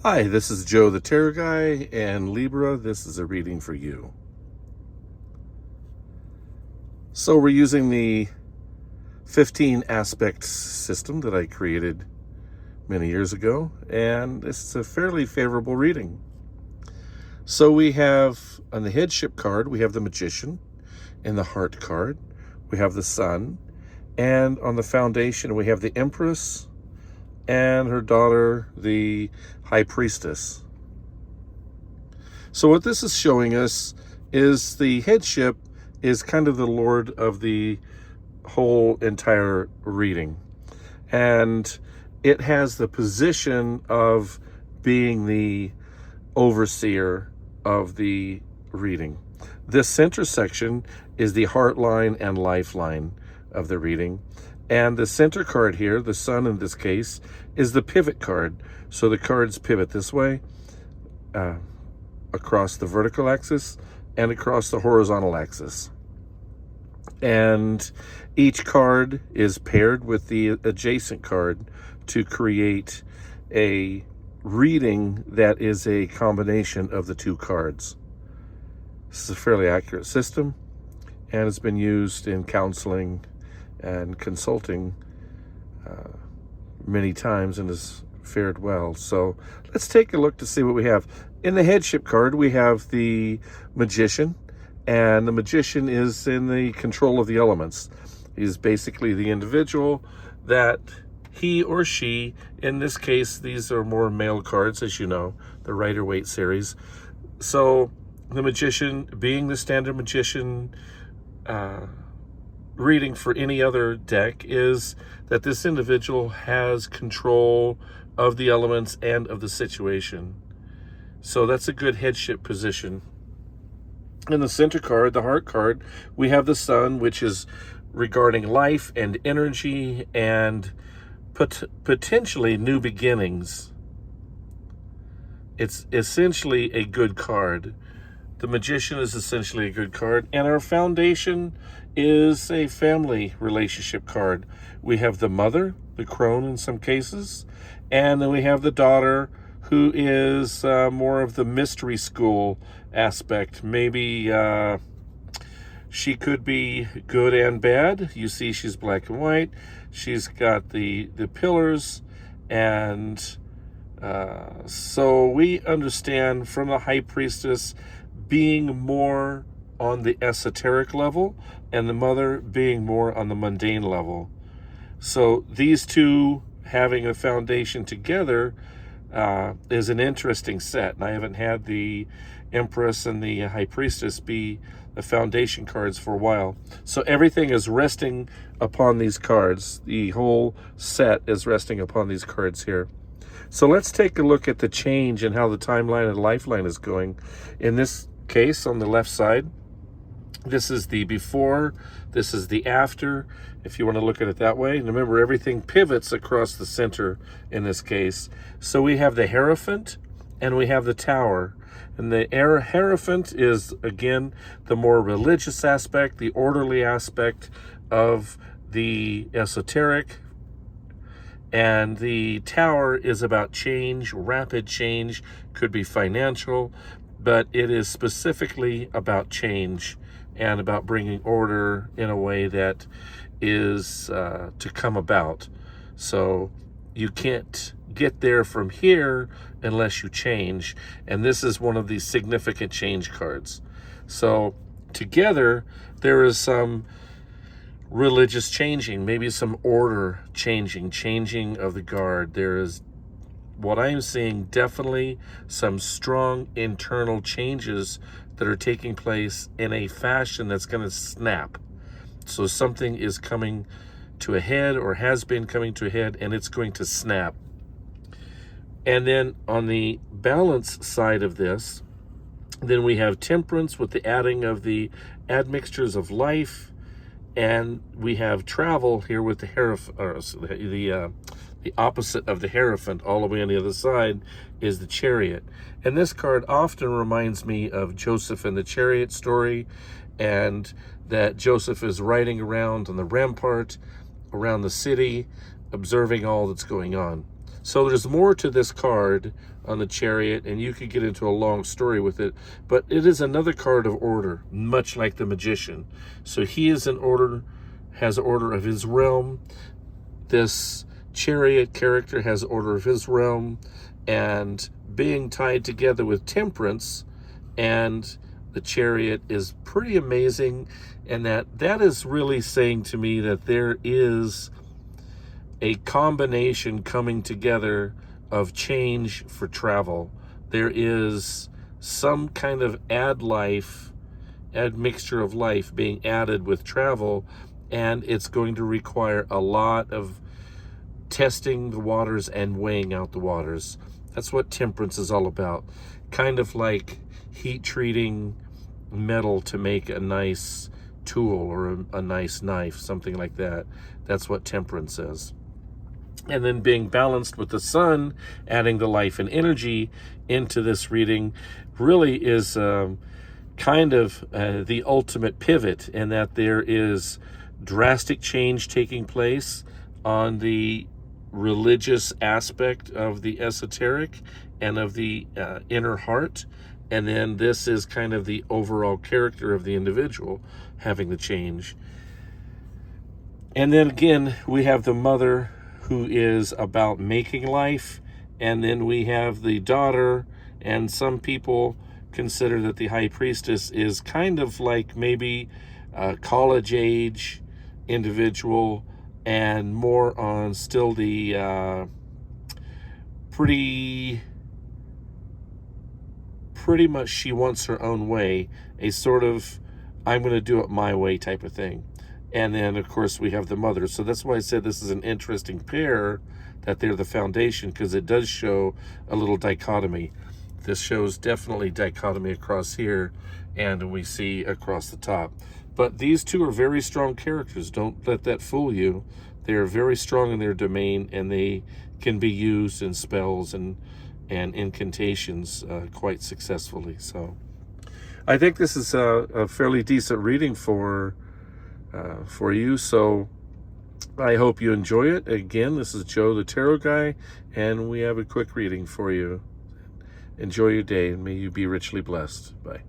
Hi, this is Joe the Tarot Guy, and Libra, this is a reading for you. So we're using the 15 aspect system that I created many years ago, and this is a fairly favorable reading. So we have, on the headship card, we have the Magician. In the heart card, we have the Sun. And on the foundation, we have the Empress and her daughter, the High Priestess. So what this is showing us is the headship is kind of the lord of the whole entire reading. And it has the position of being the overseer of the reading. This center section is the heart line and lifeline of the reading. And the center card here, the Sun in this case, is the pivot card. So the cards pivot this way, across the vertical axis and across the horizontal axis. And each card is paired with the adjacent card to create a reading that is a combination of the two cards. This is a fairly accurate system, and it's been used in counseling and consulting many times and has fared well. So let's take a look to see what we have. In the headship card, we have the Magician, and the Magician is in the control of the elements. He's basically the individual that he or she, in this case, these are more male cards, as you know, the Rider-Waite series. So the Magician, being the standard Magician reading for any other deck, is that this individual has control of the elements and of the situation. So that's a good headship position. In the center card, the heart card, we have the Sun, which is regarding life and energy and potentially new beginnings. It's essentially a good card. The Magician is essentially a good card. And our foundation is a family relationship card. We have the mother, the crone in some cases, and then we have the daughter, who is more of the mystery school aspect. Maybe she could be good and bad. You see she's black and white. She's got the pillars, and so we understand from the High Priestess being more on the esoteric level and the mother being more on the mundane level. So these two having a foundation together is an interesting set. And I haven't had the Empress and the High Priestess be the foundation cards for a while. So everything is resting upon these cards. The whole set is resting upon these cards here. So let's take a look at the change and how the timeline and lifeline is going. In this case, on the left side, this is the before, this is the after, if you want to look at it that way. And remember, everything pivots across the center in this case. So we have the Hierophant and we have the Tower. And the Hierophant is, again, the more religious aspect, the orderly aspect of the esoteric. And the Tower is about change, rapid change, could be financial, but it is specifically about change and about bringing order in a way that is to come about. So you can't get there from here unless you change, and this is one of these significant change cards. So together there is some religious changing, maybe some order changing of the guard. There is, what I'm seeing, definitely some strong internal changes that are taking place in a fashion that's going to snap. So something is coming to a head or has been coming to a head, and it's going to snap. And then on the balance side of this, then we have Temperance with the adding of the admixtures of life, and we have travel here with the the opposite of the Hierophant, all the way on the other side, is the Chariot. And this card often reminds me of Joseph and the Chariot story, and that Joseph is riding around on the rampart around the city, observing all that's going on. So there's more to this card on the Chariot, and you could get into a long story with it, but it is another card of order, much like the Magician. So he is in order, has order of his realm. This Chariot character has order of his realm, and being tied together with Temperance and the Chariot is pretty amazing, and that is really saying to me that there is a combination coming together of change for travel. There is some kind of add mixture of life being added with travel, and it's going to require a lot of testing the waters and weighing out the waters. That's what Temperance is all about. Kind of like heat treating metal to make a nice tool or a nice knife, something like that. That's what Temperance is. And then being balanced with the sun, adding the life and energy into this reading, really is kind of the ultimate pivot, in that there is drastic change taking place on the religious aspect of the esoteric and of the inner heart. And then this is kind of the overall character of the individual having the change. And then again, we have the mother, who is about making life, and then we have the daughter, and some people consider that the High Priestess is kind of like maybe a college age individual, and more on still the pretty much she wants her own way, a sort of I'm going to do it my way type of thing. And then, of course, we have the mother. So that's why I said this is an interesting pair, that they're the foundation, because it does show a little dichotomy. This shows definitely dichotomy across here, and we see across the top. But these two are very strong characters. Don't let that fool you. They are very strong in their domain, and they can be used in spells and incantations quite successfully. So I think this is a fairly decent reading for you. So I hope you enjoy it. Again, this is Joe the Tarot Guy, and we have a quick reading for you. Enjoy your day, and may you be richly blessed. Bye.